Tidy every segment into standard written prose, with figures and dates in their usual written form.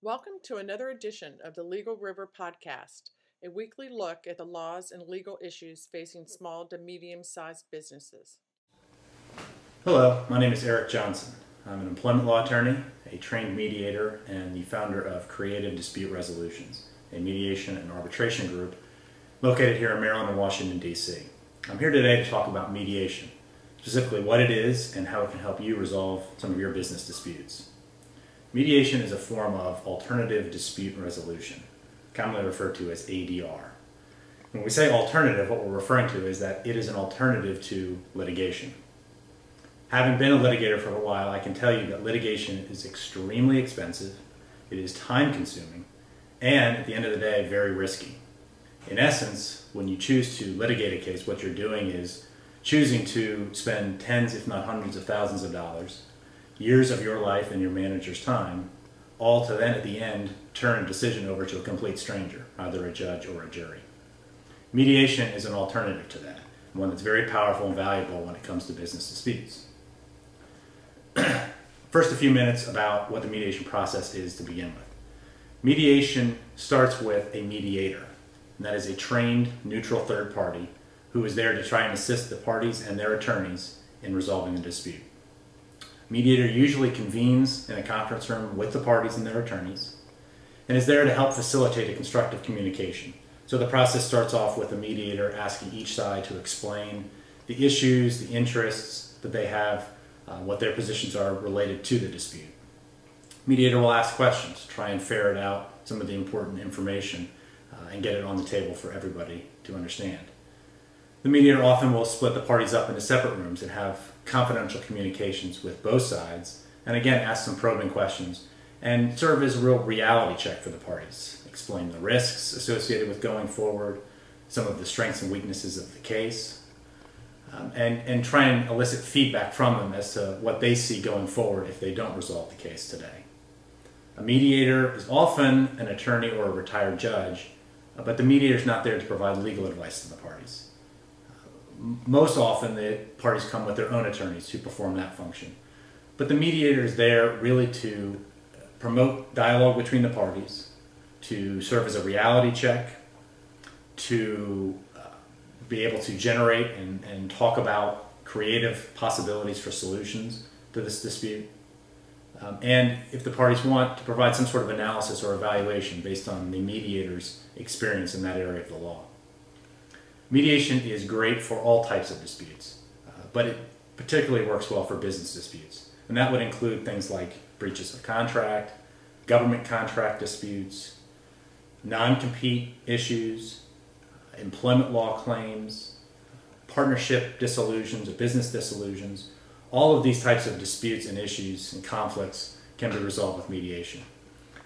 Welcome to another edition of the Legal River Podcast, a weekly look at the laws and legal issues facing small to medium-sized businesses. Hello, my name is Erik Johnson. I'm an employment law attorney, a trained mediator, and the founder of Creative Dispute Resolutions, a mediation and arbitration group located here in Maryland and Washington, D.C. I'm here today to talk about mediation, specifically what it is and how it can help you resolve some of your business disputes. Mediation is a form of alternative dispute resolution, commonly referred to as ADR. When we say alternative, what we're referring to is that it is an alternative to litigation. Having been a litigator for a while, I can tell you that litigation is extremely expensive, it is time-consuming, and at the end of the day, very risky. In essence, when you choose to litigate a case, what you're doing is choosing to spend tens, if not hundreds of thousands of dollars, years of your life and your manager's time, all to then at the end turn a decision over to a complete stranger, either a judge or a jury. Mediation is an alternative to that, one that's very powerful and valuable when it comes to business disputes. First, a few minutes about what the mediation process is to begin with. Mediation starts with a mediator, and that is a trained, neutral third party who is there to try and assist the parties and their attorneys in resolving the dispute. Mediator usually convenes in a conference room with the parties and their attorneys and is there to help facilitate a constructive communication. So the process starts off with the mediator asking each side to explain the issues, the interests that they have, what their positions are related to the dispute. Mediator will ask questions, try and ferret out some of the important information and get it on the table for everybody to understand. The mediator often will split the parties up into separate rooms and have confidential communications with both sides, and again ask some probing questions and serve as a real reality check for the parties. Explain the risks associated with going forward, some of the strengths and weaknesses of the case, and try and elicit feedback from them as to what they see going forward if they don't resolve the case today. A mediator is often an attorney or a retired judge, but the mediator is not there to provide legal advice to the parties. Most often the parties come with their own attorneys who perform that function. But the mediator is there really to promote dialogue between the parties, to serve as a reality check, to be able to generate and talk about creative possibilities for solutions to this dispute. And if the parties want, to provide some sort of analysis or evaluation based on the mediator's experience in that area of the law. Mediation is great for all types of disputes, but it particularly works well for business disputes. And that would include things like breaches of contract, government contract disputes, non-compete issues, employment law claims, partnership dissolutions or business dissolutions. All of these types of disputes and issues and conflicts can be resolved with mediation.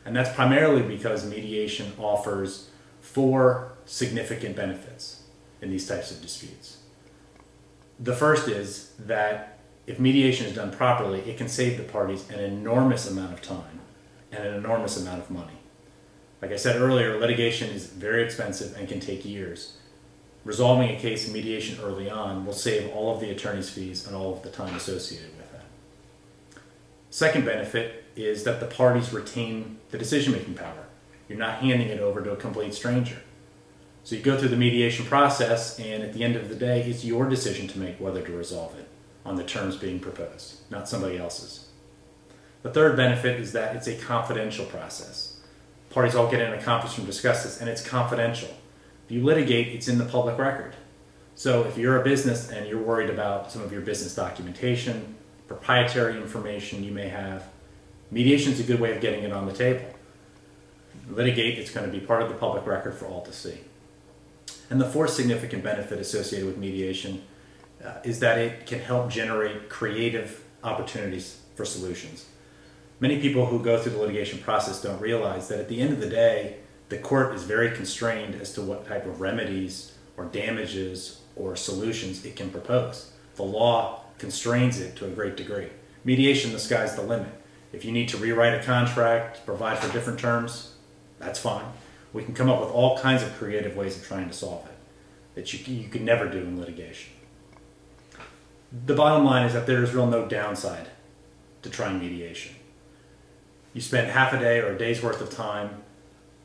And that's primarily because mediation offers 4 significant benefits in these types of disputes. The first is that if mediation is done properly, it can save the parties an enormous amount of time and an enormous amount of money. Like I said earlier, litigation is very expensive and can take years. Resolving a case in mediation early on will save all of the attorney's fees and all of the time associated with that. Second benefit is that the parties retain the decision-making power. You're not handing it over to a complete stranger. So you go through the mediation process, and at the end of the day, it's your decision to make whether to resolve it on the terms being proposed, not somebody else's. The third benefit is that it's a confidential process. Parties all get in a conference room to discuss this, and it's confidential. If you litigate, it's in the public record. So if you're a business and you're worried about some of your business documentation, proprietary information you may have, mediation is a good way of getting it on the table. Litigate, it's going to be part of the public record for all to see. And the fourth significant benefit associated with mediation is that it can help generate creative opportunities for solutions. Many people who go through the litigation process don't realize that at the end of the day, the court is very constrained as to what type of remedies or damages or solutions it can propose. The law constrains it to a great degree. Mediation, the sky's the limit. If you need to rewrite a contract, provide for different terms, that's fine. We can come up with all kinds of creative ways of trying to solve it that you could never do in litigation. The bottom line is that there is no downside to trying mediation. You spend half a day or a day's worth of time.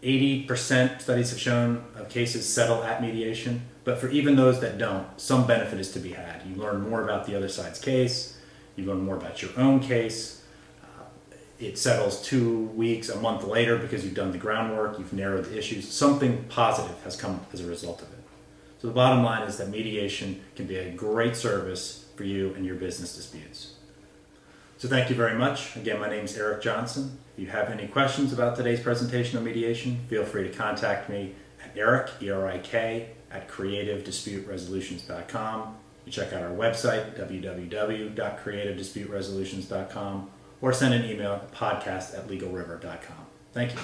80% studies have shown of cases settle at mediation, but for even those that don't, some benefit is to be had. You learn more about the other side's case, you learn more about your own case. It settles 2 weeks, a month later because you've done the groundwork, you've narrowed the issues. Something positive has come as a result of it. So the bottom line is that mediation can be a great service for you and your business disputes. So thank you very much. Again, my name is Erik Johnson. If you have any questions about today's presentation on mediation, feel free to contact me at Erik, E-R-I-K, at creativedisputeresolutions.com. You check out our website, www.creativedisputeresolutions.com, or send an email at podcast@legalriver.com. Thank you.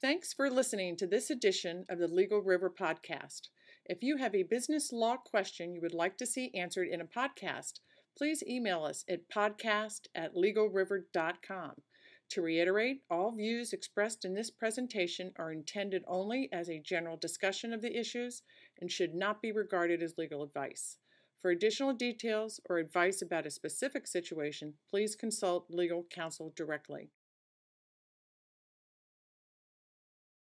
Thanks for listening to this edition of the Legal River Podcast. If you have a business law question you would like to see answered in a podcast, please email us at podcast@legalriver.com. To reiterate, all views expressed in this presentation are intended only as a general discussion of the issues and should not be regarded as legal advice. For additional details or advice about a specific situation, please consult legal counsel directly.